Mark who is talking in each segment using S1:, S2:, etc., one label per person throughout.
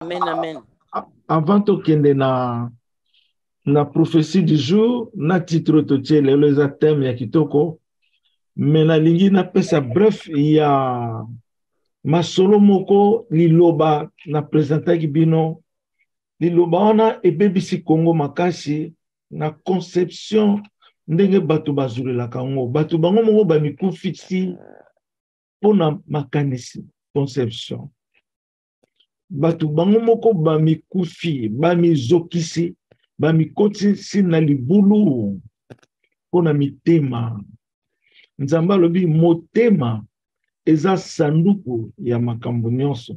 S1: Amen, amen.
S2: Avant tokende na prophétie du jour, na titre totie lelo eza thème ya kitoko, mais na lingi na pesa bref ya masolo moko liloba na présentaki bino liloba wana ebebisi Congo makasi na conception ndenge bato bazulelaka ngo bato bango moko bamikufisi mpona makanisi conception bato bango moko bamikufi bamizokisi bamikotisi na libulu mpona mitema. Nzambe alobi motema eza sanduku ya makambo nyonso.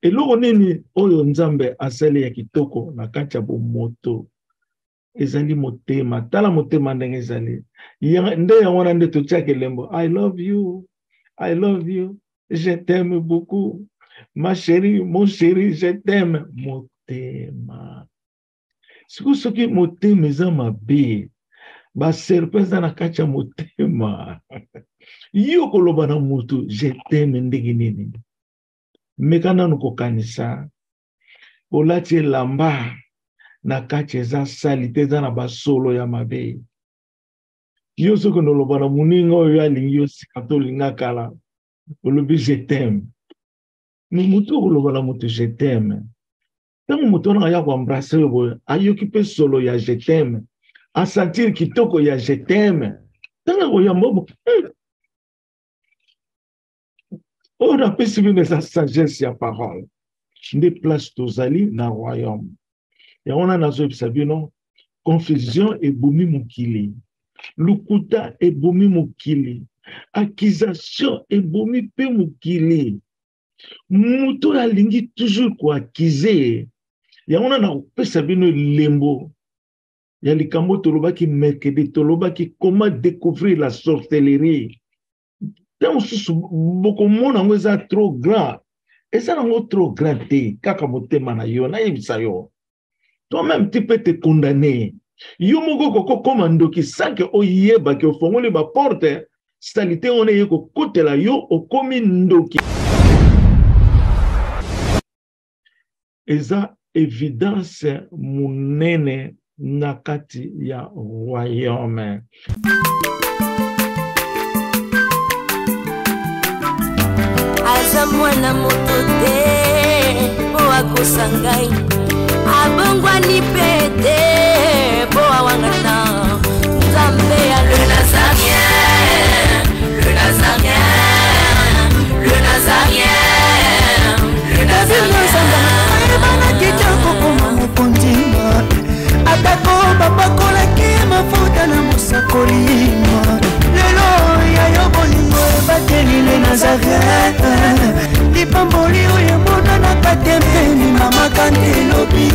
S2: Eloko nini oyo Nzambe asali ya kitoko na kati ya bomoto ezali motema. Tala motema ndenge ezali nde yango wana nde totiaka elembo I love you, I love you, je t'aime beaucoup, ma chérie, mon chéri, je t'aime. Motema soki motema eza mabe baserpe eza na kati ya motema yo koloba na moto je t'aime ndenge nini meka nanu kokanisa olati elamba na kati eza sali te eza na basolo ya mabe. Yo soki noloba na moninga oyo alingi yo sika to olinga kala olobi je t'aime, me moto okoloba na moto je t'aime ntango moto wana aya koambrase oyo boye ayoki mpe solo ya je t'aime asentir kitoko ya je t'aime ntango koyamba bo oyo napesi bino eza sagesse ya parole nde place tozali na royaume yango wana nazoyebisa bino confusion ebomi mokili, lukuta ebomi mokili, accusation ebomi mpe mokili. Moto alingi toujours koakize yango wana nakopesa bino lembo ya likambo tolobaki mercredi tolobaki comment découvrir la sorcellerie. Ntango mosusu bokomona yango eza trop grand, eza nango trop grand te kaka motema na yo nayebisa yo. Toi-même tu peux te condamner. Yo moko kokokoma ndoki sanke oyebaki ofongoli baporte salite wana ye kokotela yo okomi ndoki. Eza évidence munene na kati ya royaume.
S3: Aza mwana moto te po akosangai abongwani pete po awangata Nzambe ya le Nazarien, le Nazarien, le Nazarien, le Nazarien.
S4: Ebana kitoko koma mokondima atako babakolaki mafuta na mosakolima lelo ya yo bolingo ebateli le Nazareth lipamboli oyo emonanaka te mpeni mama kandi elobi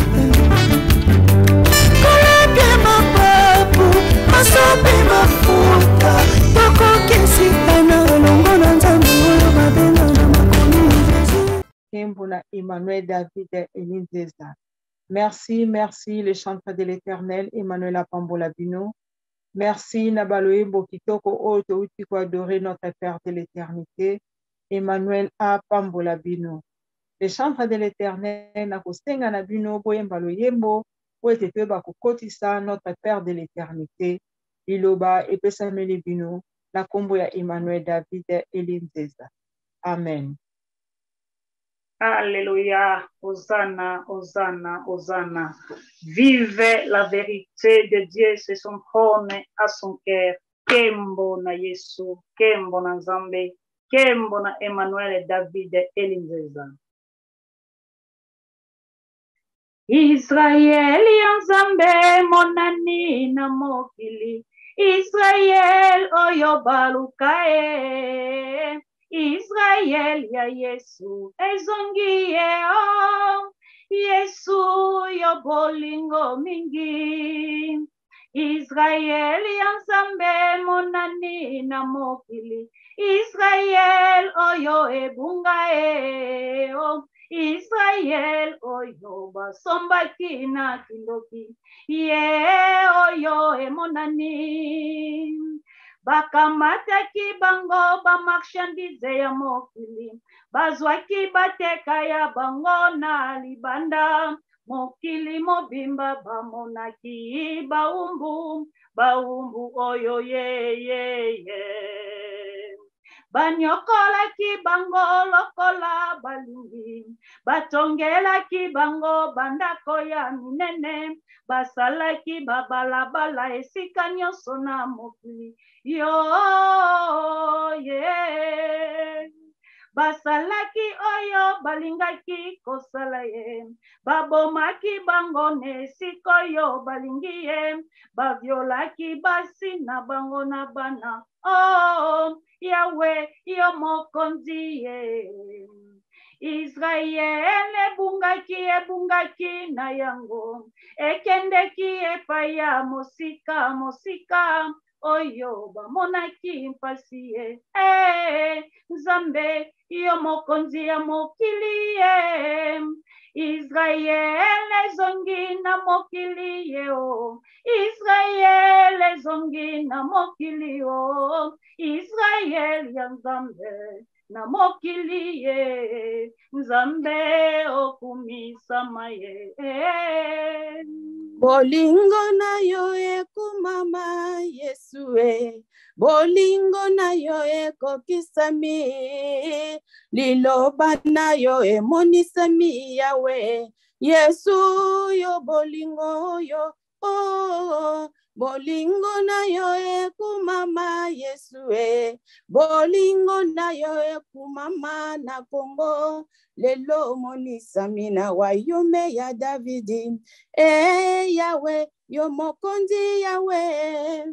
S4: koleke mapapu masopi mafuta tokokisitana elongo na Nzambe oyo babenga na makomi Jésus.
S5: Kembona Emmanuel David Elinzeza. Merci, merci, le chanteur de l'Éternel, Emmanuel Apambola Bino. Merci, Nabaloe Bokitoko, Oto Utiko adoré notre Père de l'éternité, Emmanuel Apambola Bino. Le chanteur de l'Éternel, Nakostenga Nabino, Boyembalo Yembo, Oetete Bakokotisa, notre Père de l'éternité, Iloba et Pesameli Bino, la Komboya Emmanuel David Elinzeza. Amen.
S6: Alléluia, Hosanna, Hosanna, Hosanna. Vive la vérité de Dieu, c'est son trône à son cœur. Kembo na Yesu, Kembo na Nzambe, Kembo na Emmanuel David Elinzeza. Israel ya Nzambe monani na mokili, Israel oyo balukae. Israel ya Yesu ezongi yeo Yesu yo bolingo mingi Israel ya Nzambe monani na mokili Israel oyo ebunga eo Israel oyo basombaki na kindoki ye oyo emonani bakamataki bango bamarchandise ya mokili, bazwaki bateka ya bango na libanda, mokili mobimba bamonaki baumbu, baumbu oyo ye. Banyokolaki bango lokola balingi, batongelaki bango bandako ya minene, basalaki babalabala esika nyonso na mokili yo ye. Basalaki oyo balingaki kosala ye, babomaki bango ne esika oyo balingi ye, baviolaki basi na bango na bana. Oh Yahweh, yo mokonzi ye. Israel ebungaki na yango, ekendeki epai ya mosika, oyo bamonaki mpasi ye. Nzambe, yo mokonzi ya mokili ye. Israel ezongi na mokili ye o. Israel ezongi na mokili o. Israel ya Nzambe na mokili ye. Nzambe okumisama ye.
S1: Bolingo na yo ekumama Yesu e, bolingo na yo ekokisami, liloba na yo emonisami Yawe, Yesu yo bolingo yo, oh, bolingo na yo ekumama Yesu e, bolingo na yo ekumama na Kongo, lelo monisami na wayome ya Davidi. Yahweh, yo mokonzi Yahweh.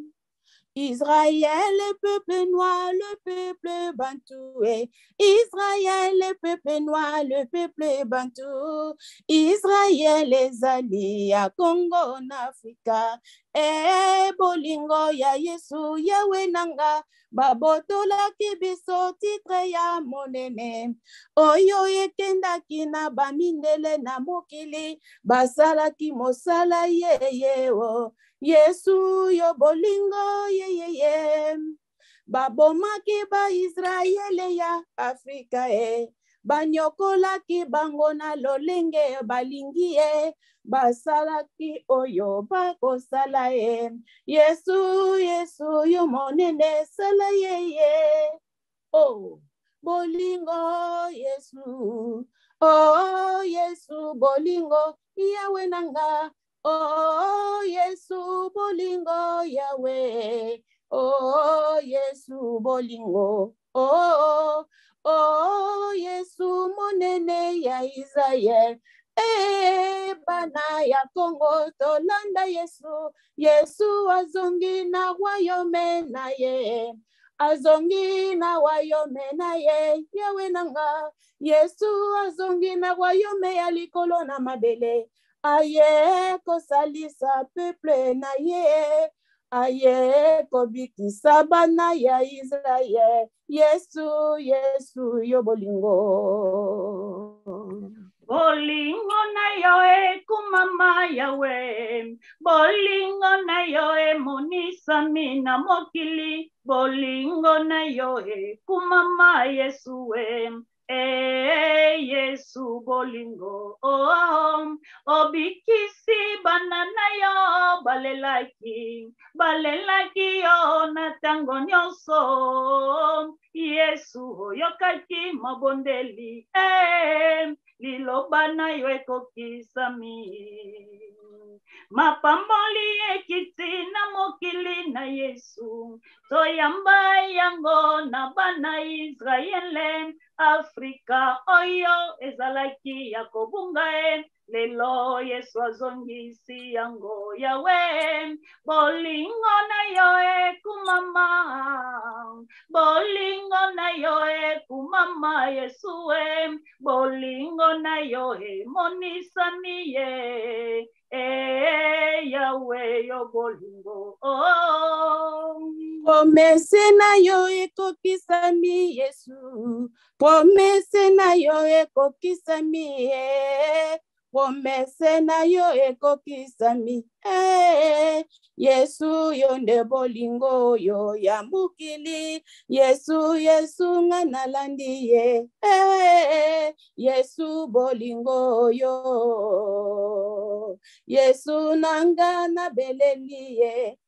S1: Israël, le peuple noir, le peuple bantou. Israël, le peuple noir, le peuple bantou. Israël, les alliés à Congo, en Afrique. Bolingo ya Yesu, Yahweh nanga. Babotola kibiso titre ya monene. Oyo ekenda kina bamindele na mokili. Basala ki mosala ye o. Yesu yo bolingo ye. Babomaki ba Israele ya Afrika banyokolaki bango na lolenge balingi basalaki oyo bakosala Yesu yo monene sala ye. Oh bolingo Yesu, oh Yesu bolingo Yahweh nanga. Oh, Yesu bolingo Yahweh. Oh, Yesu bolingo. Oh, Yesu monene ya Israel. Bana ya Kongo tolanda Yesu. Yesu azongi na wayome na ye. Azongi na wayome na ye. Yahweh nanga. Yesu azongi na wayome ya likolo na mabele. Aye kosalisa peuple na ye, aye kobikisa bana ya Israel. Yesu yo bolingo.
S6: Bolingo na yo kumama Yahweh, bolingo na yo monisami na mokili, bolingo na yo kumama Yesu Yesu bolingo, obikisi banana yo balelaki yo na tango nyonso. Yesu yokaki mabondeli, liloba na yo ekokisami. Mapamboli ekiti na mokili na Yesu, toyamba yango na bana Israele. Afrika oyo ezalaki ya kobunga lelo Yesu azongisi yango Yahweh. Bolingo na yo kumama, bolingo na yo kumama Yesu bolingo na yo monisami ye. Yahweh yo bolingo.
S1: Promese na yo ekokisami Yesu. Promese na yo ekokisami promese na yo ekokisami. Yesu yonde bolingo yo ya mukili. Yesu Yesu nga nalandi ye. Yesu bolingo yo. Yesu nanga na beleli ye.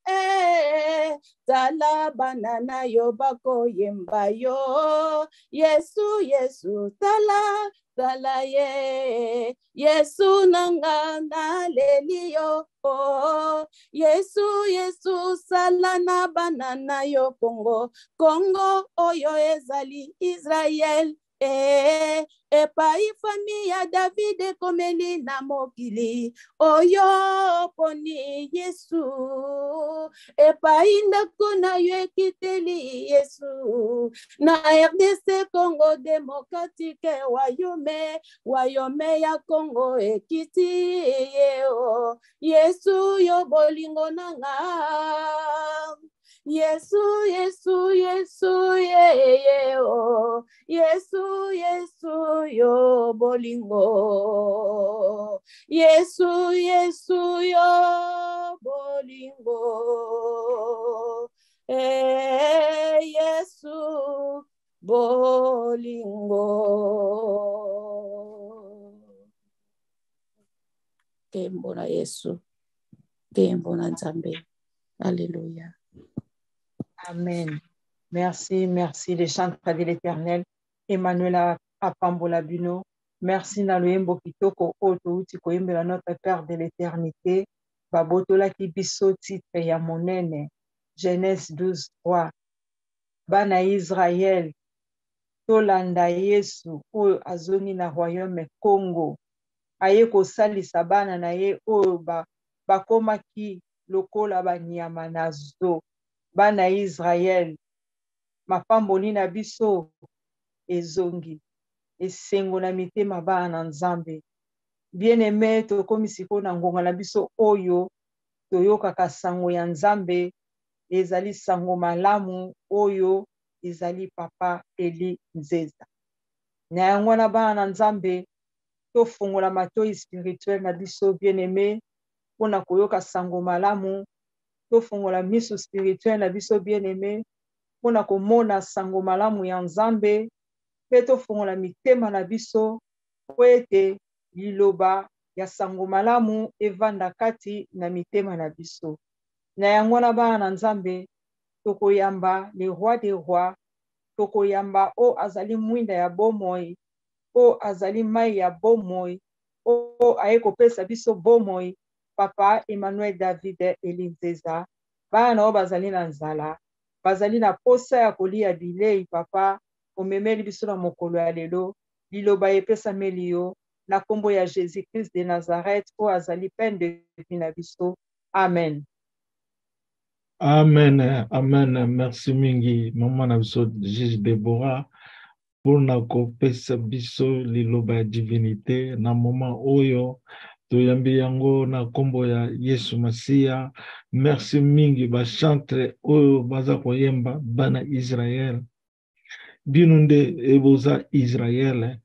S1: Tala banana yo bako yemba yo. Yesu Yesu tala tala ye. Yesu nanga na leli yo. Yesu Yesu salana banana yo Congo. Congo oyo ezali Israel. Epai famille ya David komeli na mokili oyo poni Yesu. Epai ndako na yo ekiteli Yesu. Na RDC Congo Démocratique wayome ya Congo ekiti yeo. Yesu yo bolingo nanga. Yesu Yesu Yesu ye oh. Yesu Yesu yo bolingo. Yesu Yesu yo bolingo. Yesu bolingo. Kembo na Yesu. Kembo na Nzambe. Alléluia.
S5: Amen. Merci, merci les chantres de l'Éternel. Emmanuel Apambola Bino. Merci Naloyembo Kitoko Oto Uti Koyembela notre Père de l'Éternité. Babotola Kibiso titre ya monene. Genèse 12:3. Bana Israël. Tolanda Yesu oyo azongi na royaume Congo. Aye kosalisa bana na ye oyo bakomaki lokola banyama na zo. Bana Israël, mapamboli na biso ezongi, esengo na mitema bana Nzambe. Bien-aimé, tokomi siko na ngonga na biso oyo, toyokaka sango ya Nzambe, ezali sango malamu oyo, ezali Papa Eli Nzeza. Na yango na bana Nzambe, tofungola matoi spirituel na biso bien-aimé, pona koyoka sango malamu, tofungola miso spirituel na biso bien-aimé, pona komona sango malamu ya Nzambe, pe tofungola mitema na biso, po ete liloba ya sango malamu evanda kati na mitema na biso. Na yango na bana na Nzambe, tokoyamba le roi des rois, tokoyamba o azali mwinda ya bomoi, o azali mai ya bomoi, o aye kopesa biso bomoi, Papa Emmanuel David Elinzeza. Bana o bazali na nzala, bazali na posa ya kolia bilei, Papa, omemeli biso na mokolo ya lelo, liloba epesa melio, na kombo ya Jésus-Christ de Nazareth, o azali peine de vie na biso. Amen.
S2: Amen, amen. Merci mingi, maman na biso Juge Deborah, pour na kopesa biso liloba ya divinité, na moment oyo, toyambi yango na kombo ya Yesu Masia. Merci mingi ba chantre oyo baza koyemba bana Israël. Binunde eboza Israël.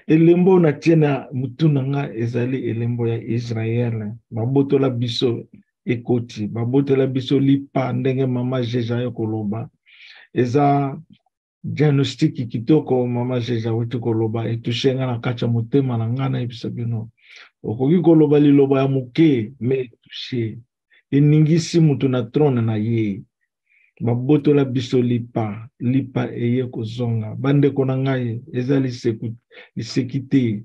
S2: Elembo na tiena mutuna nga ezali elembo ya Israël. Babotola biso ekoti, babotola biso lipa ndenge mama Jeja yo koloba. Eza diagnostic kitoko mama Jeja wetu koloba etushenga na kacha motema na ngana ebisa bino. Okoki koloba liloba ya muke me touché eningisi mutu na trône na ye babotola biso lipa eye kozonga bandeko na ngai eza lisekite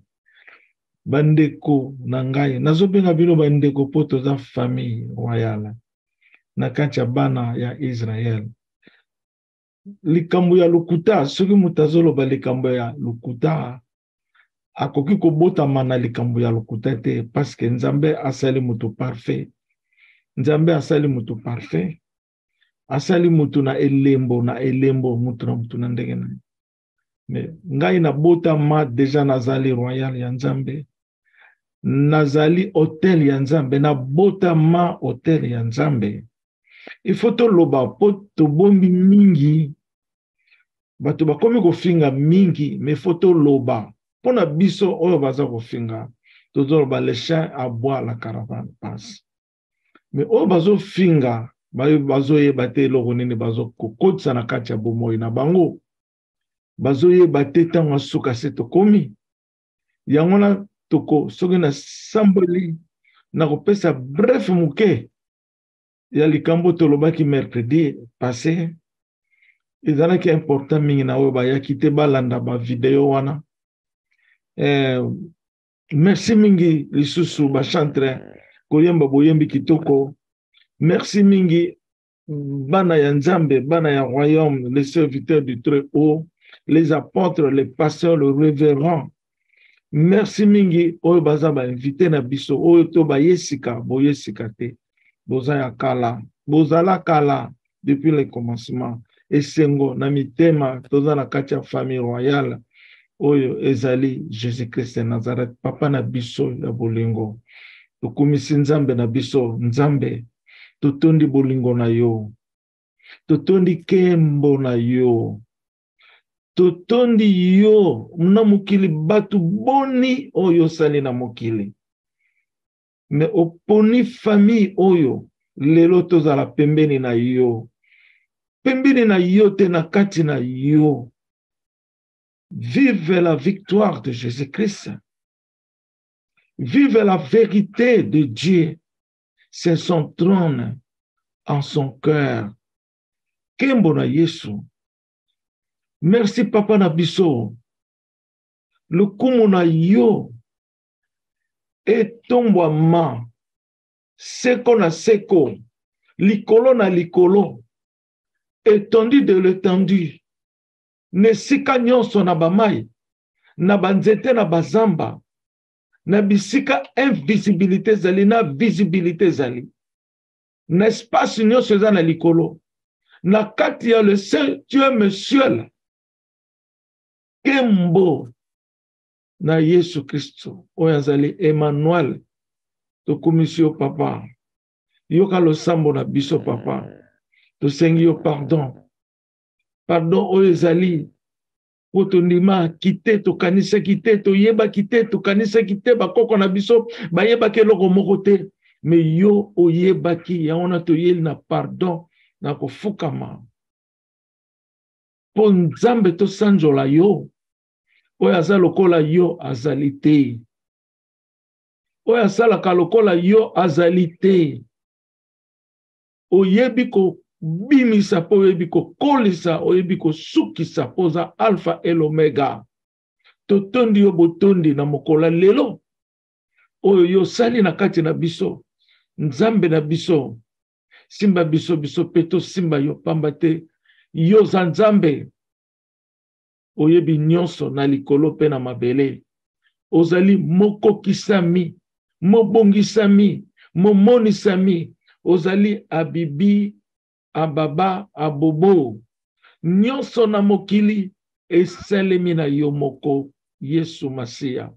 S2: bandeko na ngai nazobenga bino bandeko po toza famille royale na kati ya bana ya Israël. Likambo ya lokuta soki mutu azoloba likambo ya lokuta akoki kobotama na likambo ya lokuta te parce que Nzambe asali mutu parfait. Nzambe asali mutu parfait. Asali mutu na elembo mutu na mutu na ndenge na. Mais ngai na botama deja nazali royal ya Nzambe. Nazali hotel ya Nzambe, na botama hotel ya Nzambe. Il faut to loba po to bombi mingi. Bato bakomi kofinga mingi, mais faut to loba. Pona biso oyo baza kofinga les chiens aboient, la caravane passe. Mais oh bazo finga, bazo ye bate logonene bazo kokotsa na kati ya bomoi na bango. Bazo ye bate tango suka seto komi. Yangona toko soki na samboli na kopesa bref muke. Ya likambo tolobaki mercredi passé. Ezalaki important mingi na oyo bayaki te balanda ba video wana. Merci mingi lisusu ba chantre koyemba boyembi kitoko. Merci mingi bana ya Nzambe, bana ya royaume, les serviteurs du très haut, les apôtres, les pasteurs, le révérend. Merci mingi oyo baza ba invité na biso oyo to ba yesika boyesika te. Boza ya kala, bozala kala depuis le commencement. Esengo na mitema toza na kati ya famille royale oyo ezali Jésus-Christ de Nazareth, papa na biso ya bolingo. Tokumisi Nzambe na biso, Nzambe totondi bolingo na yo, totondi kembo na yo, totondi yo na mokili batu boni oyo sali na mokili. Me oponi famille oyo lelo tozala pembeni na yo, pembeni na yo te na kati na yo. Vive la victoire de Jésus-Christ. Vive la vérité de Dieu. C'est son trône en son cœur. Kembo na Yesu. Merci papa na biso. Le kumu na yo etombwama. Seko na seko. Likolo na likolo. Étendu de l'étendu. Nesika nyonso na bamai. Na banzete na bazamba. Na bisika invisibilité zali, na visibilité zali. Na espace nyonso eza na likolo. Na kati ya le seul Dieu monsieur. Kembo na Yesu Kristo. Oyo azali Emmanuel. Tokumisi yo papa. Yoka lo sambo na biso papa. Tosengi yo pardon. Pardon oyo ezali. Potondima kite to kanisa kite to yeba kite to kanisa kite bakoko na biso ba yeba ke loko moko te me yo oyeba ki ya ona to yeli na pardon na kofukama po Nzambe to sanjola yo oyo aza lokola yo azali te oyo asalaka lokola yo azali te oyebi ko bimisa po oyebi ko kolisa oyebi ko sukisa poza alpha et l'omega totondi yo botondi na mokola lelo oyo yo sali na kati na biso Nzambe na biso simba biso biso peto simba yo pamba te yo za Nzambe oyebi nyonso na likolo pe na mabele ozali mokokisami mobongisami momonisami ozali abibi ababa abobo nyonso na mokili eselemi na yo moko Yesu Masia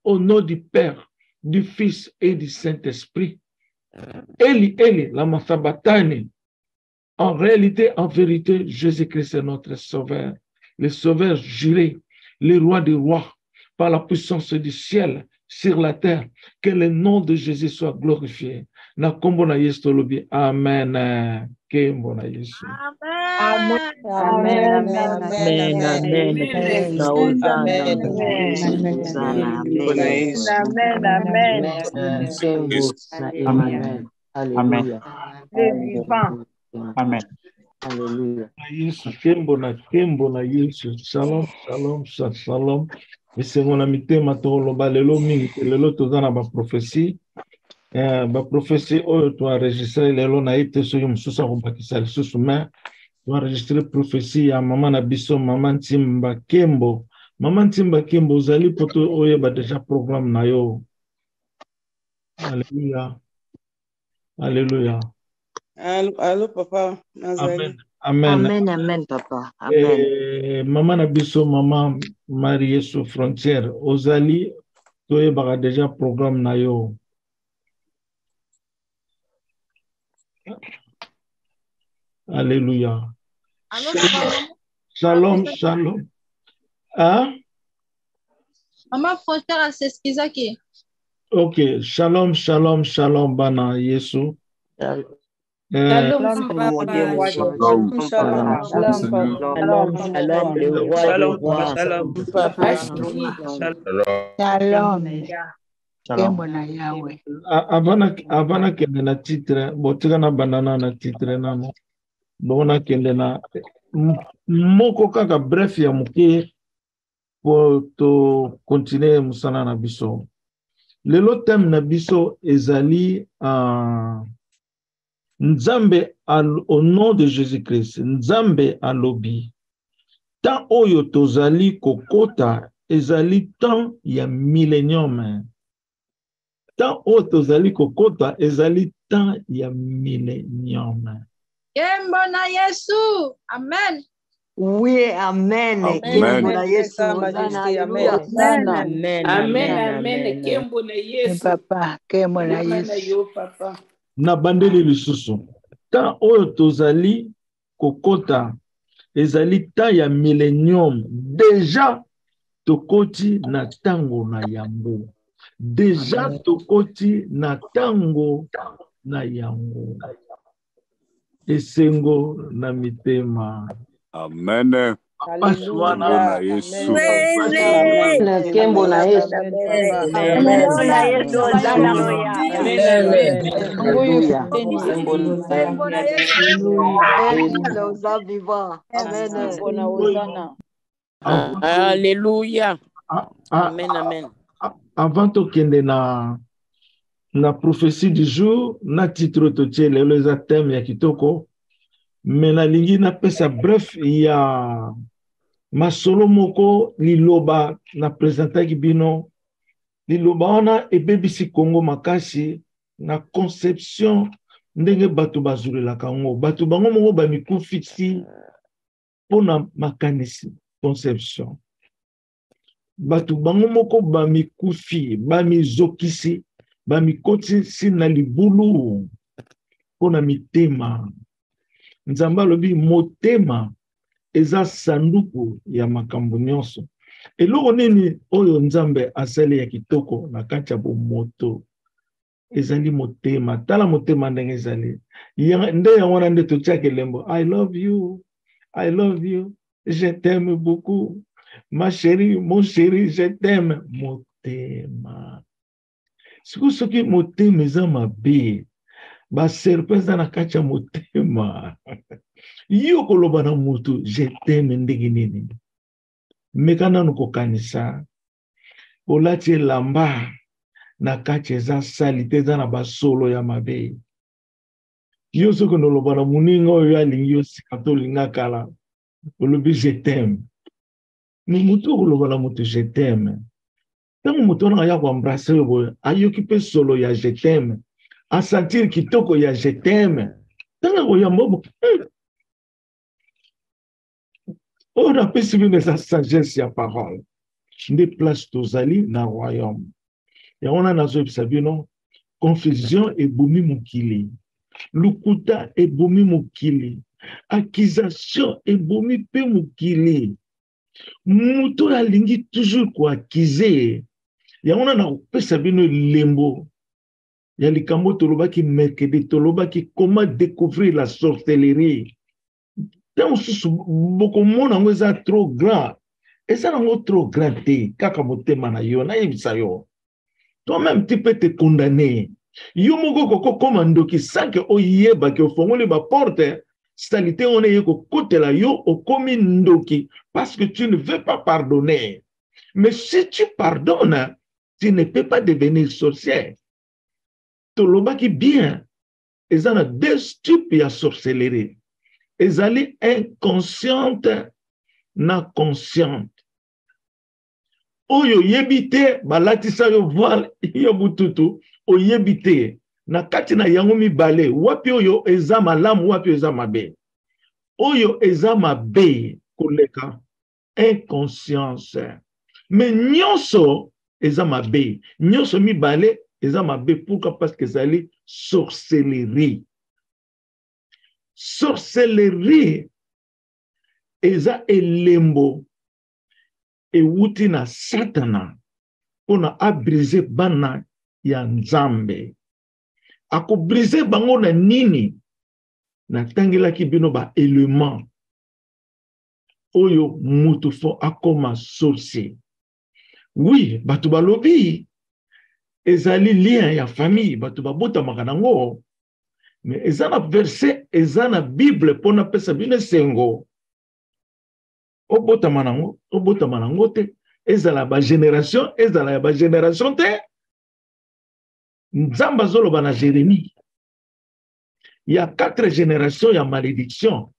S2: au nom du Père, du Fils et du Saint-Esprit. Eli Eli lama sabachthani. En réalité, en vérité, Jésus-Christ est notre sauveur, le sauveur juré, le roi des rois, par la puissance du ciel sur la terre. Que le nom de Jésus soit glorifié. Na kombo na Yesu tolobi amen. Kembo na Yesu.
S5: Amen.
S1: Amen.
S7: Amen, amen. Na Hosanna, Hosanna,
S5: Amen.
S7: Kembo na Emmanuel. Alléluia.
S5: Le vivant.
S7: Amen. Alléluia.
S2: Yesu kembo na Yesu. Shalom, shalom, shalom. Esengo na mitema toloba lelo mingi lelo tozana ba prophétie. Ba prophétie oyo to enregistrer lelo na ite so yum susa ko bakisa lisusu mais to enregistrer prophétie ya mama na biso mama Ntimba Kembo. Mama Ntimba Kembo zali poto oyo ba déjà programme na yo. Alléluia. Alléluia.
S8: Allô, papa.
S2: Amen. Amen.
S7: Amen, amen, papa. Amen.
S2: Mama na biso, mama Marie sous frontière. Ozali, toye baga déjà programme na yo. Alléluia. Shalom, shalom. Hein?
S9: Mama frontière à s'excuser.
S2: Ok, shalom, shalom, shalom, bana Yesu.
S1: Shalom,
S7: Shalom.
S1: shalom, le roi des rois. Papa chéri.
S9: Shalom.
S7: Shalom.
S9: Kembo na Yahweh.
S2: Avana kende na titre, botika na banana na titre nano. Bona kende na moko kaka bref ya muke pour to continuer musana na biso. Lelo thème na biso ezali Nzambe au nom de Jésus-Christ. Nzambe alobi. Tant oyo tozali kokota ezali tant ya millénium. Tant oyo tozali kokota ezali tant ya millénium.
S10: Kembo na Yesu. Amen.
S7: Oui, amen.
S5: Amen.
S7: Yesu.
S1: Amen. Kembo na Yesu.
S9: Papa, kembo na Yesu.
S1: Papa.
S2: Na bandeli lisusu. Tant oyo tozali kokota ezali tant ya millénium. Déjà tokoti na tango na yango. Déjà tokoti na tango na yango. Esengo na mitema.
S11: Amen.
S2: Paswana
S11: Yesu.
S7: Kembo na Yesu.
S1: Alléluia. Amen, amen.
S2: Avant tokende na prophétie du jour, na titre totie lelo eza thème ya kitoko, mais na lingi na pesa bref ya masolo moko liloba na presentaki bino liloba wana ebebisi Kongo makasi na conception ndenge bato bazulelaka ngo bato bango moko bamikufisi pona makanisi conception bato bango moko bamikufi bamizokisi bamikotisi na libulu pona mitema. Nzambe alobi motema eza sanduku ya makambo nyonso. Eloko nini oyo Nzambe asali ya kitoko na kati ya bomoto ezali motema. Tala motema ndenge ezali. Nde yango wana nde totiaka elembo I love you, I love you, je t'aime beaucoup, ma chérie, mon chéri, je t'aime. Motema. Soki motema eza mabe baserpe eza na kati ya motema. Yo koloba na mutu je t'aime ndenge nini mekana nukokanisa olati elamba na kati eza sali te eza na basolo ya mabe. Yo soki noloba na moninga oyo alingi yo sika to olinga kala olobi je t'aime, ni mutu okoloba na mutu je t'aime ntango mutu wana aya koembrase yo boye ayoki mpe solo ya je t'aime, asentir kitoko ya je t'aime ntango koyamba bo on appelle ça sagesse ya parole. Nde place tozali na royaume. Ya wana nazo bisabino confusion ebomi mokili. Lukuta ebomi mokili. Accusation ebomi pe mokili. Mutu alingi toujours ko accuser. Ya wana na kopesa bino lembo. Ya likambo tolobaki mercredi tolobaki comment découvrir la sorcellerie. Tant beaucoup monde en est trop grand. Et ça n'est trop grand. Kaka motema na yo na yebisa yo. Toi-même tu peux te condamner. Yo moko koko komando ki sanke oyeba ke ofongoli ba porte salité on est ko kotela yo okomi ndoki parce que tu ne veux pas pardonner. Mais si tu pardonnes, tu ne peux pas devenir sorcier. Tolobaki bien. Et ça na deux types ya sorcellerie. Ezali inconsciente na consciente. Oyo yebite balatisa yo voile yo bututu oyebite na kati na yango mibale wapi oyo eza malamu wapi eza mabe. Oyo eza mabe koleka inconscience. Mais nyonso eza mabe. Nyonso mibale eza mabe pourquoi parce que ezali sorcellerie. Sorcellerie eza elembo ewuti na satana pona abriser bana ya nzambe. Ako brise bango na nini? Na tangilaki bino ba élément. Oyo mutu fo akoma sorcier. Oui, batu balobi ezali lien ya famille, batu babota makanango. Mais ezana verset, ezana Bible pona pesa bino sengo. Obota manango te. Ezala ba génération, ezala ba génération te. Nzamba zolo bana Jérémie. Il y a 4 générations ya malédiction.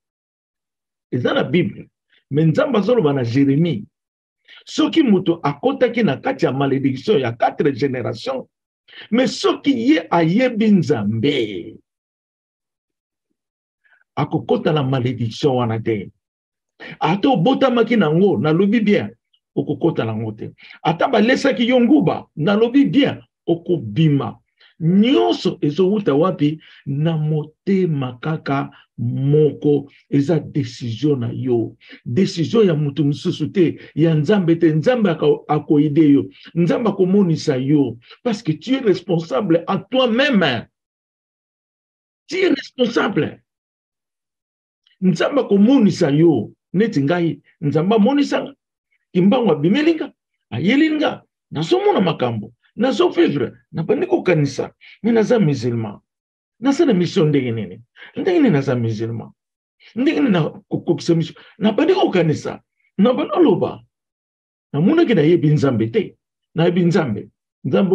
S2: Ezana Bible. Mais nzamba zolo bana Jérémie. Soki muto akotaki na kati ya malédiction ya 4 générations. Mais soki ye ayebi nzambe. Akokota la malédiction wana te. Ato bota maki nango na lobi bien okokota nango te. Ata balesaki yo nguba na lobi bien okobima. Nyonso ezowuta wapi na motema kaka moko eza décision na yo. Décision ya mutu mususu te, ya nzambe te. Nzambe akoide yo. Nzambe akomonisa yo. Parce que tu es responsable à toi-même. Tu es responsable. Nzamba komonisa yo neti ngai nzamba monisa kimbangwa bimelinga ayelinga nasomona makambo nazo vivre na bandiko kanisa ni naza musulman nasa na mission ndenge nini naza musulman ndenge na kokokisa mission na bandiko kanisa na banoloba na muna kina yebi nzambe te na yebi nzambe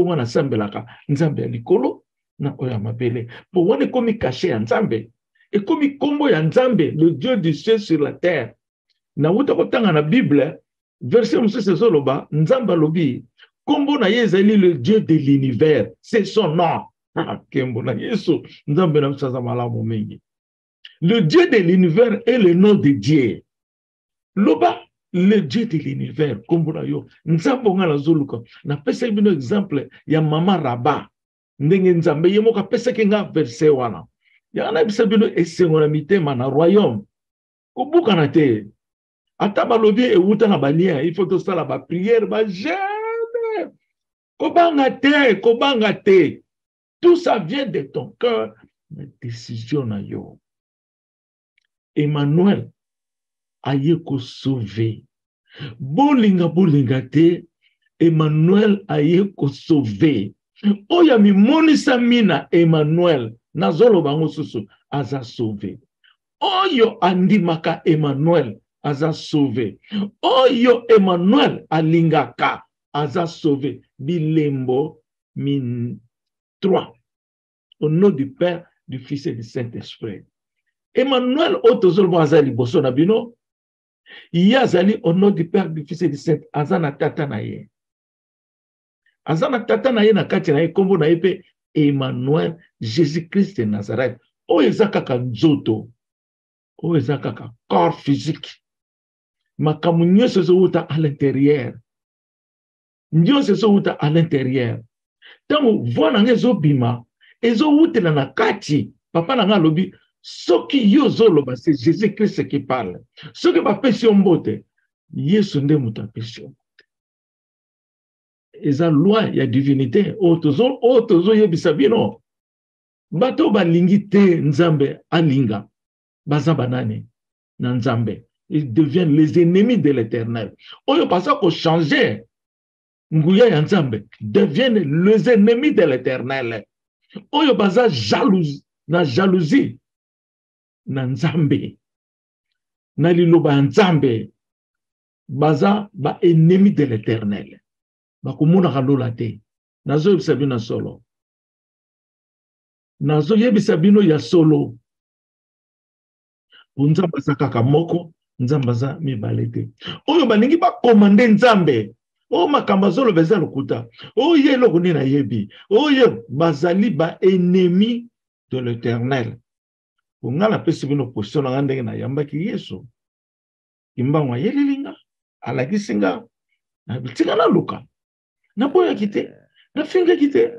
S2: wana sambelaka nzambe ya likolo na oya mabele po wane komi caché ya nzambe. Et comme il combo ya nzambe, le Dieu du ciel sur la terre. Na wuta kotanga na Bible, verset mousse soloba, nzamba lobi, combo na yezali le Dieu de l'univers. C'est son nom. Kembo na yesu, nzambe na msaza malamu mengi. Le Dieu de l'univers est le nom de Dieu. Loba, le Dieu de l'univers, combo na yo. Nzambo nga la zoluka. Na pesa bino exemple ya mama Raba. Ndenge nzambe yemoka pesa kenga verset wana. Yana bisabino esengona mitema na royaume. Kubuka na te. Ata balobi euta na balia, il faut to sala ba prière ba jamais. Kobanga te. Tout ça vient de ton cœur, la décision na yo. Emmanuel aye ko sauver. Bolinga te. Emmanuel aye ko sauver. Oya mi monisa mina Emmanuel. Nazolo bango susu aza sauvé. Oyo andimaka Emmanuel aza sauvé. Oyo Emmanuel alingaka aza sauvé. Bilembo min 3. Au nom du Père, du Fils et du Saint-Esprit. Emmanuel otozolo azali boso na bino. Yazali au nom du Père, du Fils et du Saint-Esprit. Azana tata na ye. Azana tata na ye na kati na ye kombo na ye pe Emmanuel, Jésus-Christ de Nazareth. O ezakaka nzoto. O ezakaka corps physique. Makamu nyonso ezowuta à l'intérieur. Nyonso ezowuta à l'intérieur. Tango voix nanga ezobima, ezowutela na kati. Papa nanga lobi, soki yo zoloba, c'est Jésus-Christ qui parle. Soki bapesi yo mbote, Yesu nde mutu apesi yo. Eza loi ya divinité otozo yebisa bino bato balingi te nzambe alinga baza banane na nzambe, ils deviennent les ennemis de l'Éternel. Oyo pasa ko changer nguya ya nzambe deviennent les ennemis de l'Éternel. Oyo baza jalousie na nzambe na liloba ya nzambe baza ba ennemis de l'Éternel. Bakumuna kalola te. Nazo yebisa bino solo. Nazo yebisa bino ya solo. Nzamba za kaka moko, nzamba za mibale te. Oyo baningi ba komande nzambe. O makamba zolo beza lokuta. O ye loko ni na yebi. O ye bazali ba ennemi de l'Éternel. Ngala pesi bino position na ndenge na yambaki Yesu. Kimbangwa yelilinga, alakisinga, na bitinga na luka. Na boya kite, na finga kite,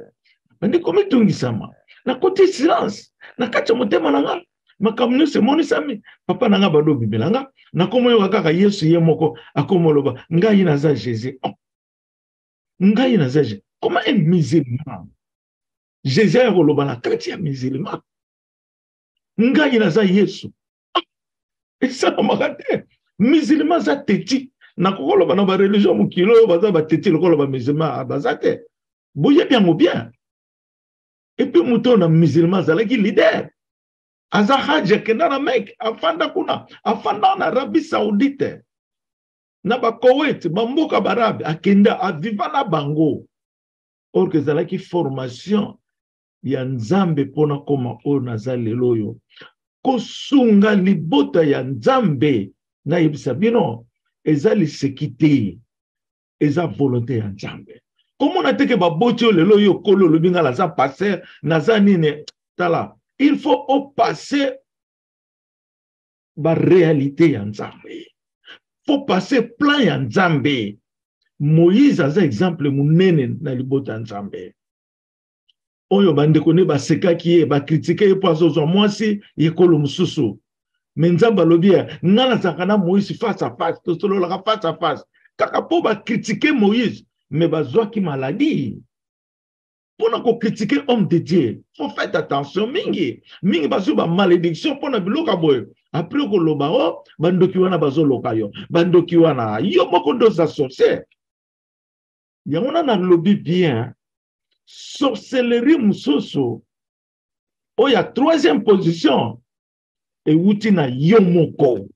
S2: bandi komitungi sama, na kote silence, na kacha motema nanga, makamuni se moni sami, papa nanga bado bibelanga, na komo yo kaka Yesu ye moko, akomo loba, ngai naza Jésus. Ngai naza Jésus. Comment un musulman Jésus a koloba na kati ya musulman. Ngai naza Yesu. Esa na makate. Musulman za teti. Na kokoloba na ba religion mukilo baza ba teti lokoloba musulman baza te. Boye bien ou bien. Et puis mouton na musulman zalaki leader. Aza haja kenda na Mecque afanda kuna, afanda na Arabie Saoudite. Na ba Koweït, bamboka barabe akenda aviva na bango. Or que zalaki formation ya Nzambe pona koma o naza lelo yo. Kosunga libota ya Nzambe na yebisa bino eza lisekite eza volonté ya Nzambe. Comment on a dit que babotio lelo yo kolo le binga la za passer naza nine tala. Il faut au passer ba réalité ya Nzambe. Faut passer plan ya Nzambe. Moïse a un exemple munene na libota ya Nzambe. Oyo bande kone ba seka ki ba critiquer po azozo mwasi yekolo mususu. Mais Nzambe lobia ngana zakana Moïse face à face, to solo la face à face. Kaka po ba critiquer Moïse, mais ba zwa ki maladie. Pour nous critiquer homme de Dieu, faut faire attention. Mingi basu ba malédiction pour na biloka boy. Après ko lobao, bandoki wana bazo lokayo. Bandoki wana yo moko dosa sorcier. Yamona na lobby bien. Sorcellerie musoso. Oh, il y a troisième position. Et outi na yo moko.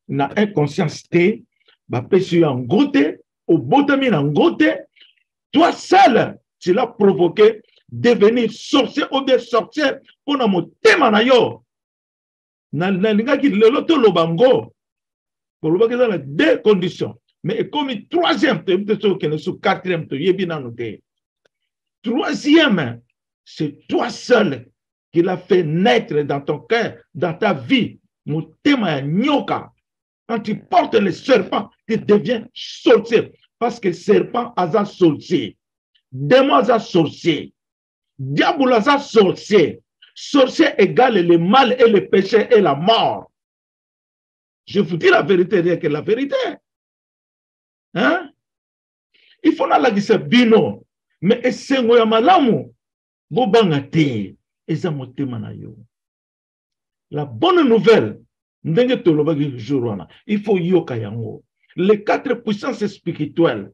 S2: Na inconscience te, ba pesu en gote, au botami en gote, toi seul. Tu l'as provoqué devenir sorcier ou bien sorcière pour na motema na yo. Na linga ki le loto lobango. Pour le baguette dans les deux conditions. Mais comme troisième, quatrième, troisième, c'est toi seul qui l'a fait naître dans ton cœur, dans ta vie. Motema nyoka. Quand tu portes le serpent, tu deviens sorcier. Parce que serpent a un sorcier. Démon a sorcier. Diable a sorcier. Sorcier égale le mal et le péché et la mort. Je vous dis la vérité, rien que la vérité. Hein? Il faut la gisa bino. Mais esengo ya malamu. Bobanga te. Eza motema na yo. La bonne nouvelle. Ndenge tolobaki jourwana. Il faut yoka yango. Les 4 puissances spirituelles.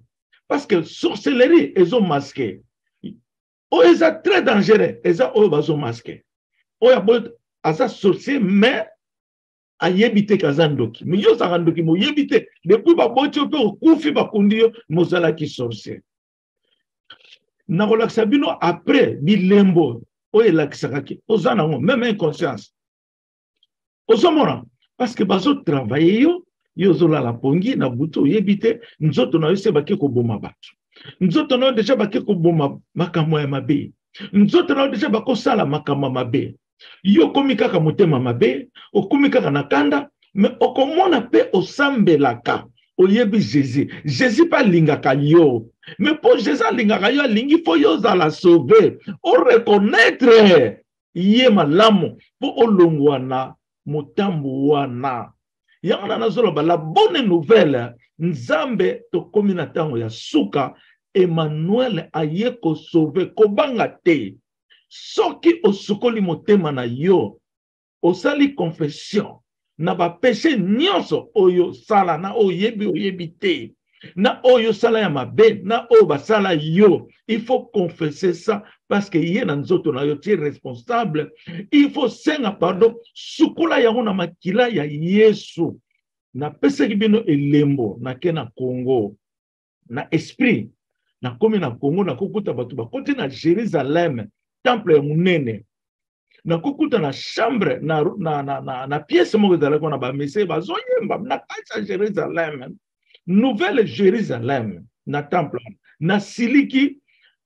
S2: Parce que sorcellerie, ils ont masqué. Oh, ils sont très dangereux. Ils ont masqué. Oh, ils ont sorcier, mais a yebite kazandoki. Mais yo sarandoki mo yebite. Depuis ba botio pe okufi ba kundio mozala ki sorcier. Na relaxa bino après bilembo. Oh, il a kisakaki. Ozana mo même inconscience. Ozomora parce que bazo travailler yo. Yozola la pongi na buto yebite nzoto na yose bake ko boma batu nzoto na deja bake ko boma makambo ya mabe nzoto na deja bako sala makambo mabe yo komika ka motema mabe okomika ka nakanda mais okomona pe osambelaka oyebi Jésus pas lingaka yo mais pour Jésus lingaka yo lingi fo yo za la sauver o reconnaître ye malamu pour olongwana motambo wana. Yana nazoloba la bonne nouvelle Nzambe to komina tango ya suka Emmanuel aye ko sauver ko banga te soki osukoli motema na yo osali confession na ba péché nyonso oyo sala na oyebi te na oyo sala ya mabe na oyo basala yo il faut confesser ça parce que yé na nzoto na yo tu es responsable il faut senga pardon sukula yango na makila ya Yesu na peseki bino elembo na ke na Congo na esprit na komi na Congo na kukuta batu bakoti na Jérusalem temple ya munene na kukuta na chambre na pièce moko ezalaki na ba messe bazoyemba na kati ya Jérusalem Nouvelle Jérusalem na temple na siliki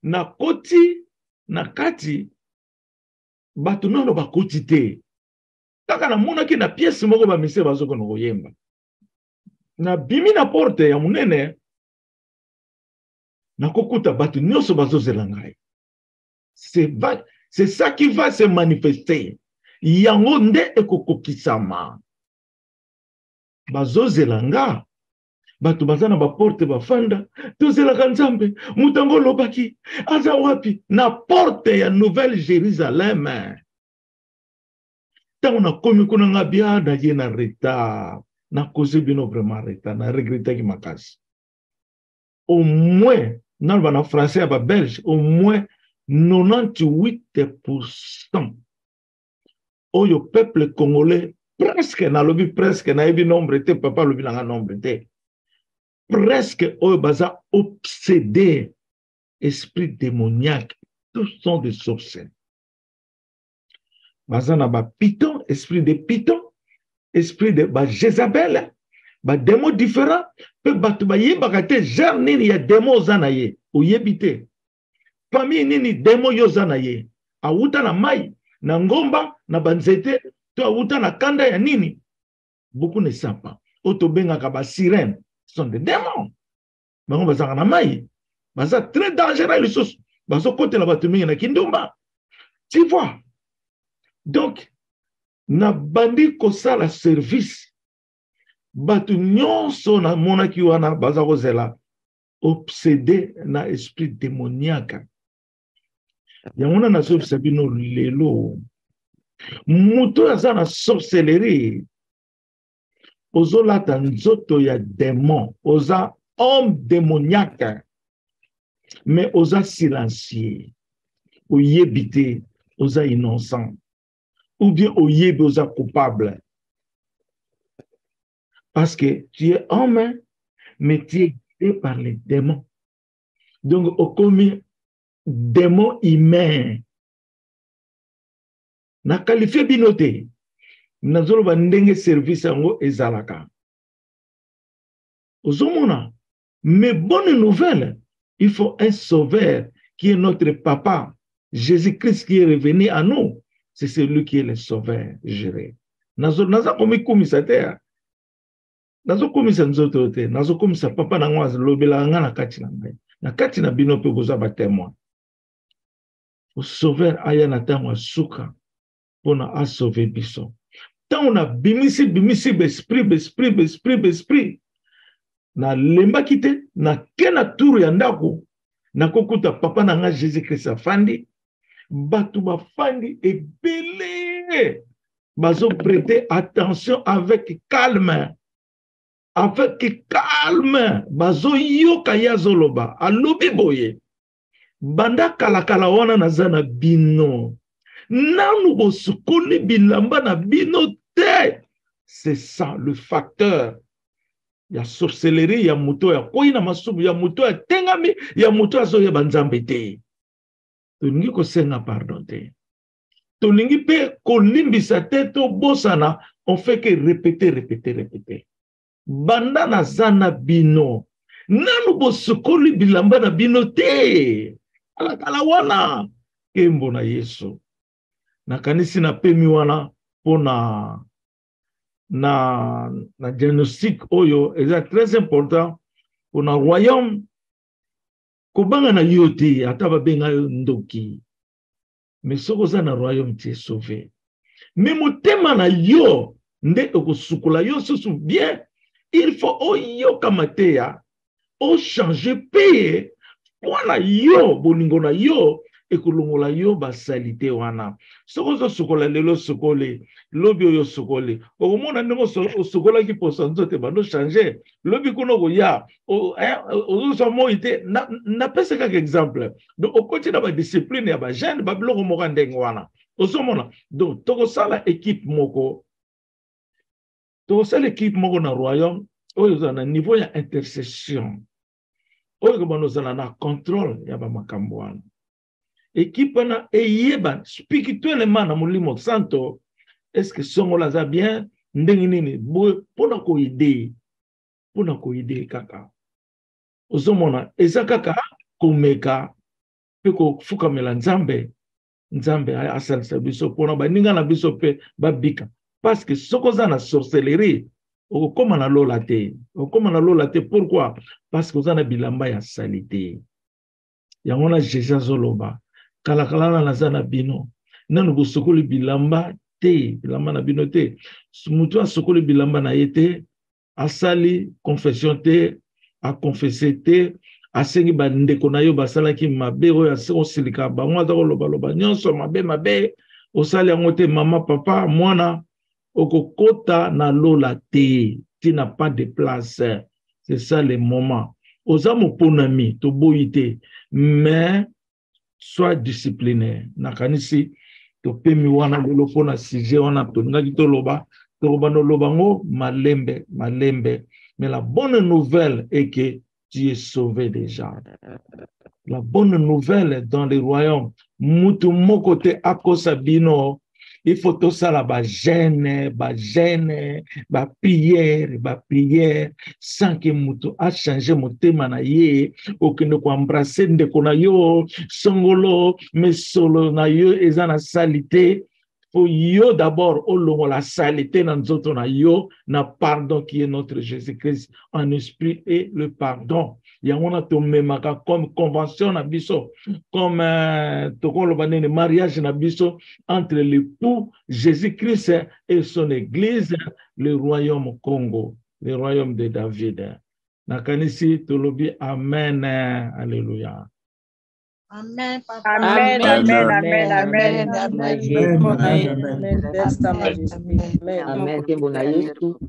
S2: na koti na kati batu nono bakoti te kaka na monaki na pièce moko ba messe bazoko na koyemba na bimi na porte ya munene na kokuta batu nyonso bazozela ngai. C'est ça qui va se manifester. Yango nde ekokokisama bazozela nga Bato bazana ba porte ba fanda tozela kanzambe mutango lobaki aza wapi na porte ya Nouvelle Jérusalem. Tango na komi kuna nga bia na ye na retard na cause bino vraiment retard na regretter ki makasi. Au moins na ba na français ya ba belge au moins 98% oyo peuple congolais presque na lobi presque na ebi nombre te papa lobi na nombre te presque oyo baza obsédé esprit démoniaque, tous sont des sorciers. Baza na ba python, esprit de python, esprit de ba Jézabel, ba démons différents, pe batu ba yebaka te genre nini ya démon zana ye, oyebite. Famille nini démon yo zana ye, awuta na mai, na ngomba, na banzete, to awuta na kanda ya nini. Beaucoup ne savent pas. Oto bengaka ba sirène. Ce sont des démons. Mais on va s'en ramener. C'est très dangereux les choses. Parce que côté là-bas, tu mets kindumba. Tu vois. Donc, na bandi kosa la service. Batu nyonso na mona ki wana baza kozela obsédé na esprit démoniaque. Yamona na sof sabino lelo. Muto aza na sorcellerie. Ozolata nzoto ya démon, oza homme démoniaque, mais oza silencieux, oyebite, oza innocent, ou bien oyebi oza coupable. Parce que tu es homme, mais tu es guidé par les démons. Donc, au commis démon humain, na qualifié binoté. Nazolo ba ndenge service yango ezalaka. Ozomona, mais bonne nouvelle, il faut un sauveur qui est notre papa, Jésus-Christ qui est revenu à nous. C'est celui qui est le sauveur, juré. Nazo komi komisa te. Nazo komisa nzoto te. Nazo komisa papa na ngwa lobela nga na kati na ngai. Na kati na bino pe koza ba témoin. O sauveur aya na tango suka pona a sauver biso. Tant on a bimisi besprit na lemba kite na kena tour ya ndako na kokuta papa na nga Jésus-Christ afandi batu bafandi ebele bazo prêter attention avec calme bazo yoka ya zoloba alobi boye banda kala wana nazana bino nanu bosukuli bilamba na bino te. C'est ça le facteur. Ya sorcellerie, ya muto ya koi na masubu, ya muto ya tengami, ya muto ya zoya banzambe te. Tolingi ko senga pardon te. Tolingi pe kolimbisa te to bosana, on fait que répéter. Banda na zana bino. Nanu bosukuli bilamba na bino te. Kala wana. Kembo na Yesu. Na kanisi na pemi wana pona na diagnostic oyo est très important pour na royaume kobanga na yote ataba benga ndoki mais soko za na royaume tu es sauvé mais motema na yo nde okosukula yo susu bien il faut oyo kamatea o changer paye wana yo bolingo na yo ekulungola yo basalite wana soko sokola lelo sokole lobi oyo sokole okomona ndemo sokola ki posa nzote bando changer lobi kuno ko ya ozo so moite na pesa kaka exemple donc okoti na ba discipline ya ba jeune ba biloko moko ndenge wana osomona donc toko sala équipe moko na royaume oyo na niveau ya intercession oyo ko bano zana na contrôle ya ba makambo wana équipe na eyeba spirituellement na mulimo santo est-ce que songo la za bien ndenge nini pona ko idée kaka ozomona eza kaka komeka pe ko fuka mela nzambe asalisa biso pona baninga na biso pe babika parce que soko za na sorcellerie okoma na lola te pourquoi parce que ozana bilamba ya salité yango na Jésus zoloba kala na zana bino nanu bosokoli bilamba na bino te mutu asokoli bilamba na yete asali confession te, a confessé te, asengi ba ndeko na yo basalaki mabe oyo osilika bango aza koloba nyonso mabe osali yango te mama papa mwana okokota na lola te, tu n'as pas de place. C'est ça le moment. Oza moponami to boyite, mais sois discipliné. Nakanisi to pemi wana lelo pona sujet wana to ngaki to loba no lobango malembe. Mais la bonne nouvelle est que tu es sauvé déjà. La bonne nouvelle dans le royaume, mutu moko te akosa bino, il faut tout ça là, gêne, prière, sans que mutu a changé mon thème na ye, ou que ne ko embrasser ndeko na yo, songolo, mais solo na yo, ezana salité. Pour yo d'abord, au la salité dans notre na yo, na pardon qui est notre Jésus-Christ en esprit et le pardon. Il y a un comme convention na biso, comme le mariage na biso entre l'époux Jésus-Christ et son église, le royaume Congo, le royaume de David. Nakanisi tolobi amen, alléluia.
S10: Amen, papa.
S5: Amen, amen, amen, amen.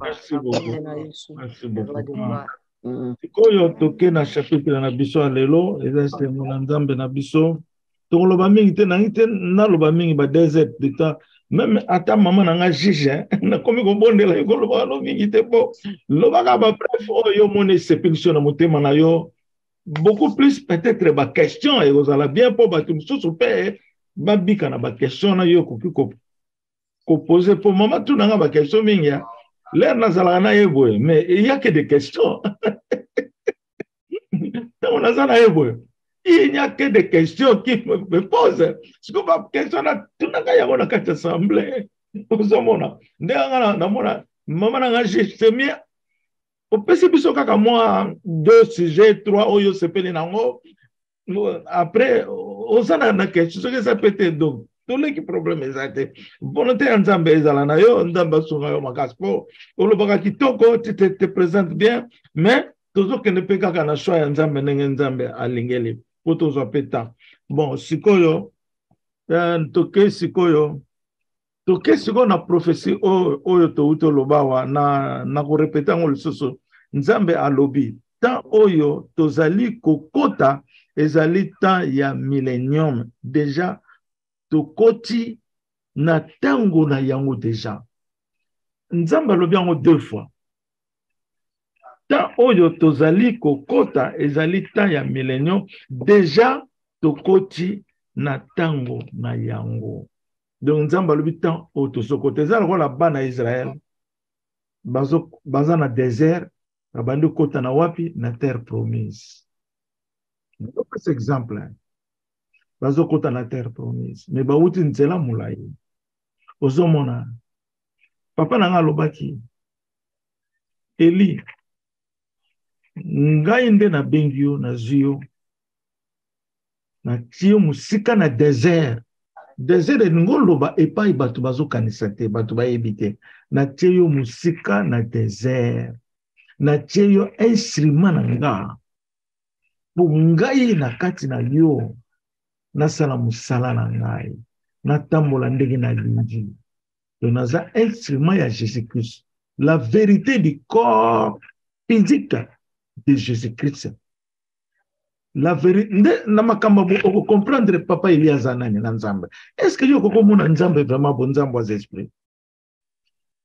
S2: Merci beaucoup. Merci beaucoup. Sikoyo toke na chapitre na biso alelo, ezeste mona nzambe na biso. Toloba mingi te na ngite na loba mingi ba desert de ta. Même ata mama na nga jige, na komi ko bondela ko loba no mingi te po. Loba ka ba bref oyo mone sepulsion na motema na yo. Beaucoup plus peut-être ba question et vous allez bien pour ba tout sous père ba bika na ba question na yo ko poser pour maman tout na ba question mingi ya l'air na zala na yeboy mais il y a que des questions on a zala yeboy il n'y a que des questions qui me posent ce que ba question na tout na ya bona ka assemblée ozomona ndanga na mona maman na juste mieux. Au PCB, kaka moi 2 sujets, 3 oyo sepeli nango. Après, osana na question, ce que ça peut être donc. Tous les problèmes exacts. Volonté nzambe ezala na yo, nzamba sunga yo makaspo. Olobaka kitoko, tu te présentes bien, mais toujours que ne peut kaka na choix nzambe nenge nzambe alingeli. Pour tous pétant. Bon, sikoyo, toke sikoyo. Toke siko na prophétie oyo to uto lobawa na ko répéter ngol soso nzambe alobi tant oyo tozali kokota ezali tant ya millénium déjà tokoti na tango na yango déjà nzambe alobi yango 2 fois tant oyo tozali kokota ezali tant ya millénium déjà tokoti na tango na yango. Donc, nous avons le temps autour de ce côté. Nous avons la bana Israël. Bazo na désert. Abandon côté na wapi na terre promise. Donc, c'est exemple. Bazo côté na terre promise. Mais ba uti nzela mulai. Ozomona. Papa na nga lobaki. Eli. Ngai nde na bengio na zio. Na tio musika na désert. Désert de ngoloba epai batu bazo kanisate batu ba ebite na tieyo musika na désert na tieyo instrument na nga pour ngai na kati na yo na sala musala na ngai na tambola ndenge na lingi to naza instrument ya Jésus-Christ, la vérité du corps physique de Jésus-Christ. La vérité, na makamba bo comprendre papa Elias zanani na nzambe. Est-ce que yo koko mona nzambe vraiment bon nzambe az esprit?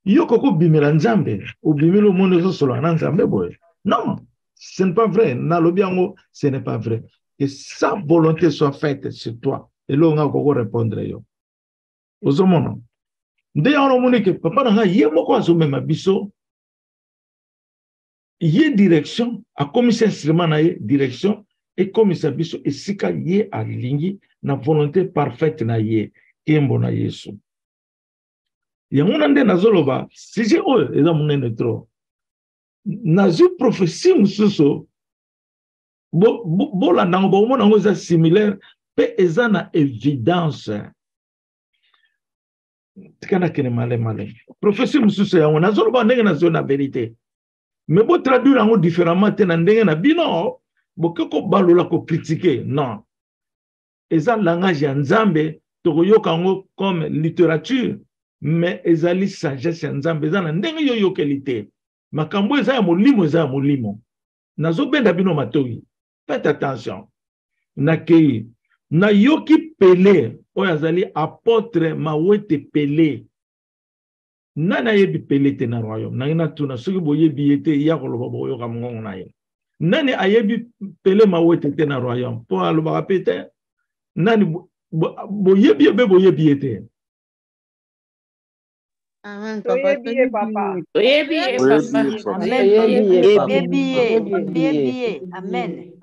S2: Yo koko bimela nzambe, ou bimelo monde zo solo na nzambe boy. Non, ce n'est pas vrai. Na lobiango, ce n'est pas vrai. Que sa volonté soit faite sur toi. Et là on a koko répondre yo. Ozomono. Nde ono moni que papa na ye moko azome mabiso. Ye direction, a commissaire instrument na ye direction. Et comme ça biso esika ye alingi na volonté parfaite na ye kembo na Yesu. Yango nde nazoloba si je oyo eza munene trop. Nazu prophétie mususu bo la nango bo mona ngo za similaire pe eza na évidence. Tikana kene male. Prophétie mususu yango nazoloba ndenge nazo na vérité. Mais bo traduire en différemment te na ndenge na bino, bo ko balola ko critiquer. Non. Eza langage ya Nzambe to yoka ngo comme littérature, mais ezali sagesse ya Nzambe eza na ndenge yo yokelite. Makambo eza ya molimo eza ya molimo. Nazo benda bino matoyi. Faites attention. Nakei na yoki Pelé oyo azali apôtre Mawete Pelé. Nana yebi Pelé te na royaume. Nangina tuna soki boyebi yete ya koloba boyoka mongongo na ye. Nani ayebi Pelé Mawete te na royaume. Po aloba rapete. Nani boyebi yebe boyebi yete.
S10: Amen, papa.
S6: Papa.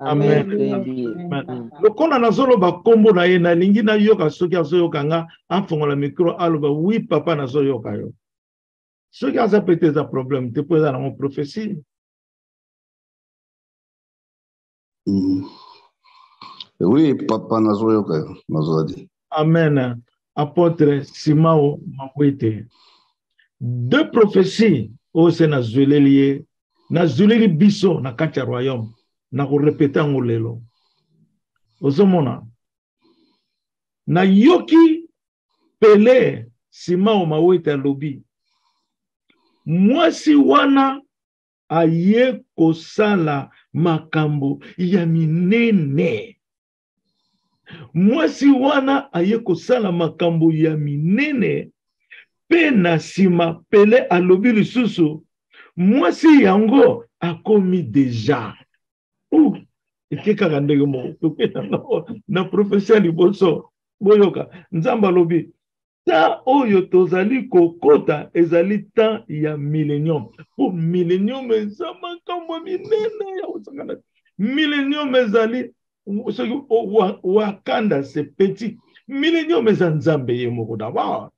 S10: Amen.
S2: Amen. Lokona nazolo ba kombo na ye na lingi na yoka soki azoyoka nga afongola micro aloba oui papa nazoyoka yo. Soki aza peut-être un problème te poser dans mon prophétie.
S11: Oui, papa nazoyoka nazodi.
S2: Amen. Apôtre Simao Mawete. Deux prophéties au Sénat Zulelier, na Zuleli biso na kacha royaume, na ko répéter ngolelo. Ozomona. Na yoki Pelé Simao Mawete lobi. Mwasi wana aye kosala makambo ya minene. Mwasi wana aye kosala makambo ya minene. Pena sima Pelé alobi lisusu. Mwasi yango akomi deja. Ekeka kandege mo. Na professeur liboso. Boyoka. Nzamba lobi. Ta oyo tozali kokota ezali ta ya millennium. Po millennium eza makambo minene ya osangana. Millennium ezali Wakanda c'est petit. Millennium eza Nzambe ye moko d'abord.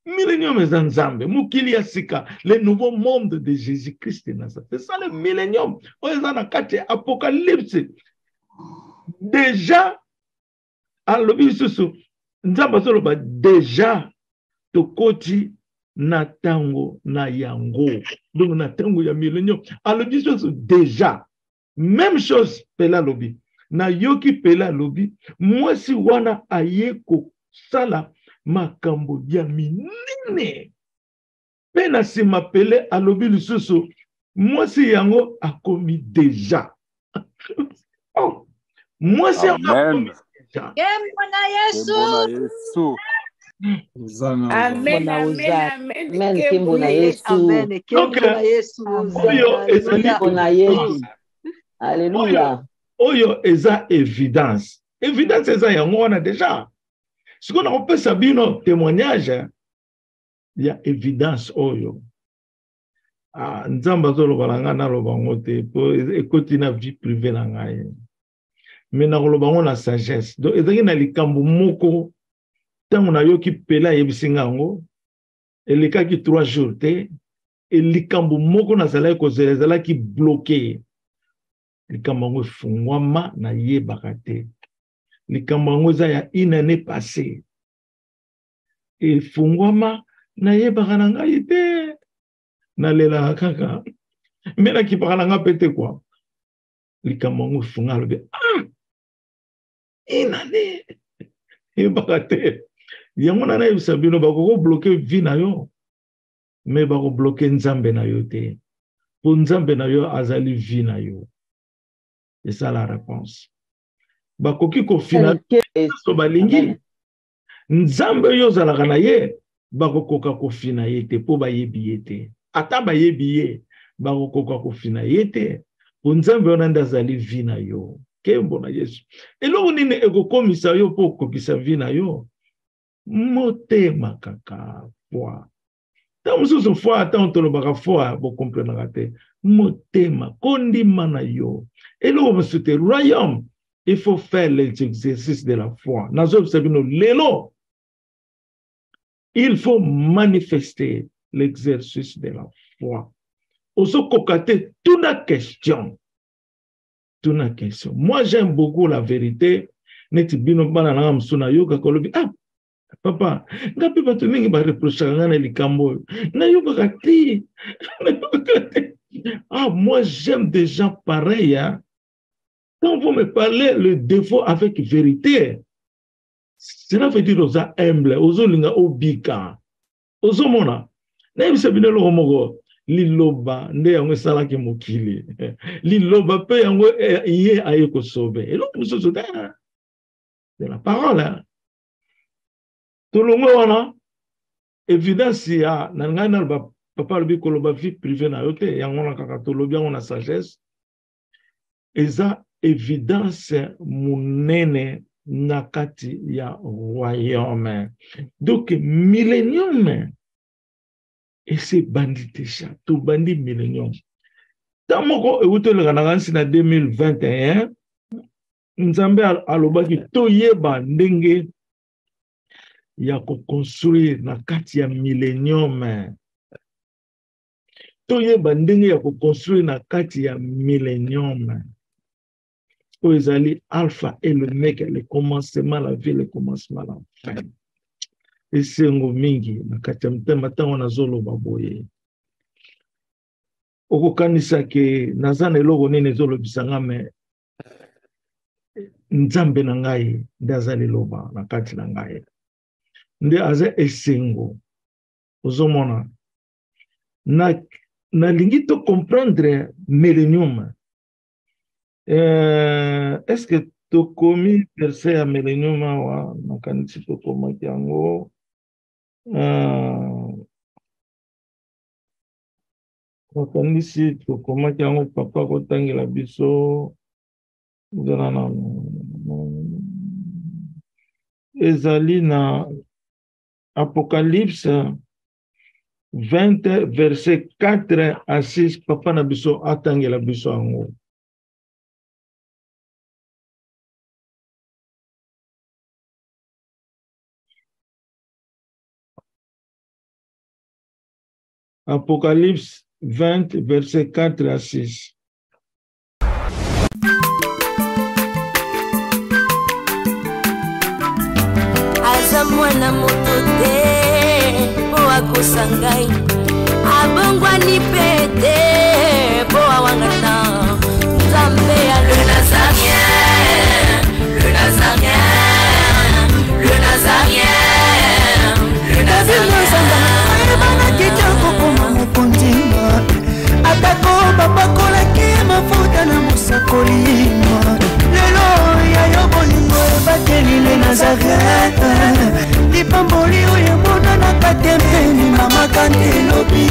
S2: Millennium eza Nzambe. Mukili ya sika. Le nouveau monde de Jésus-Christ. C'est ça le millennium. Oeza na kati apocalypse. Déjà, alobi susu. Nzamba soloba déjà tokoti na tango na yango. Donc na tango ya millennium. Alobi susu déjà. Même chose Pelé lobi. Na yoki Pelé lobi. Mwasi wana ayeko sala makambo ya minene. Pena sima Pelé alobi lisusu. Mwasi yango akomi déjà. Oh. Mwasi yango akomi déjà.
S10: Kembo na Yesu.
S6: Amen, amen, amen.
S7: Kembo na Yesu.
S10: Kembo na Yesu.
S7: Alléluia.
S2: Oyo eza évidence. Évidence eza yango wana déjà. Si on peut sabino témoignage, il y a évidence oyo. Ah, nzamba zolo balanga na lobango te po ekoti na vie privée na ngai. Mais na lobango na sagesse. Donc ezaki na likambo moko tango na yoki Pelé yebisinga ngo elikaki 3 jours te likambo moko na zala ko zela ki bloqué. Likambo ngo fungwama na yebaka te. Likambo ngo za ya une année passée. Et fungwama na yebaka na ngai te. Na lela kaka. Mena ki pakala nga pete kwa. Likambo ngo funga lobe. Ah! Une année. Yebaka te. Yango na yebisabino bako bloquer vie na yo. Mais bako bloquer Nzambe na yo te. Po Nzambe na yo azali vie na yo. C'est ça la réponse. Bakoki ko finaliser so balingi. Nzambe yo zalaka na ye, bakokoka ko fina ye te po bayebi ye te. Ata bayebi ye, bakokoka ko fina ye te. Po Nzambe yo nanda zali vi na yo. Kembo na Yesu. Eloko nini ekokomisa yo po kokisa vi na yo? Motema kaka foi. Ta mususu foi ata ontolobaka foi bo comprendre te. Motema kondima na yo. Eloko msute royaume. Il faut faire l'exercice de la foi. Il faut manifester l'exercice de la foi. Oso kokate tuna question. Moi j'aime beaucoup la vérité. Neti bino bana na msuna yoga kolobi. Ah papa, ngapi batu mingi ba reprocha ngana likambo. Na yoga kati. Ah, moi, j'aime des gens pareils. Hein. Quand vous me parlez le défaut avec vérité, cela veut dire aux humbles, aux linga obika, aux mona. N'aimez le romogo. Liloba, nde yango sala ki mokili. Liloba pe yango iye aye ko sobe. Et l'autre chose c'est la parole. Hein. Tout le monde wana évidence ya nangana ba papa lobi koloba vie privée na yote yango na kaka to lobi yango na sagesse. Eza évidence munene na kati ya royaume. Donc millénium et c'est bandit tout bandit millénium. Tant moko euto le ganansi na 2021 nzambe alobaki toyeba ndenge ya ko construire na kati ya millénium. Toyeba ndenge ya ko construire na kati ya millénium. Oezali alpha et le mec le commencement la vie le commencement la fin. Et c'est ngo mingi na kati ya mtema tango na zolo baboye. Okokanisa ke nazana eloko nene zolo bisanga me nzambe na ngai ndazali loba na kati na ngai. Nde aza esengo. Ozomona. Na lingi to comprendre millénium. Est-ce que tu commis verset à millénium wa makanisi to komaki yango makanisi to komaki yango papa ko tangela biso zana ezali na Apocalypse 20 verset 4 à 6 papa na biso atangela biso yango. Apocalypse 20, verset 4 à 6.
S3: Aza mwana moto te po akosangai abongwani pete po awangana Nzambe ya le Nazarien, le Nazarien, le Nazarien, le Nazarien.
S4: Atako bapakolaki mafuta na mosakolima lelo ya yobolingo bateli le Nazareth lipamboli oyo monana katempeni mama kanti lobi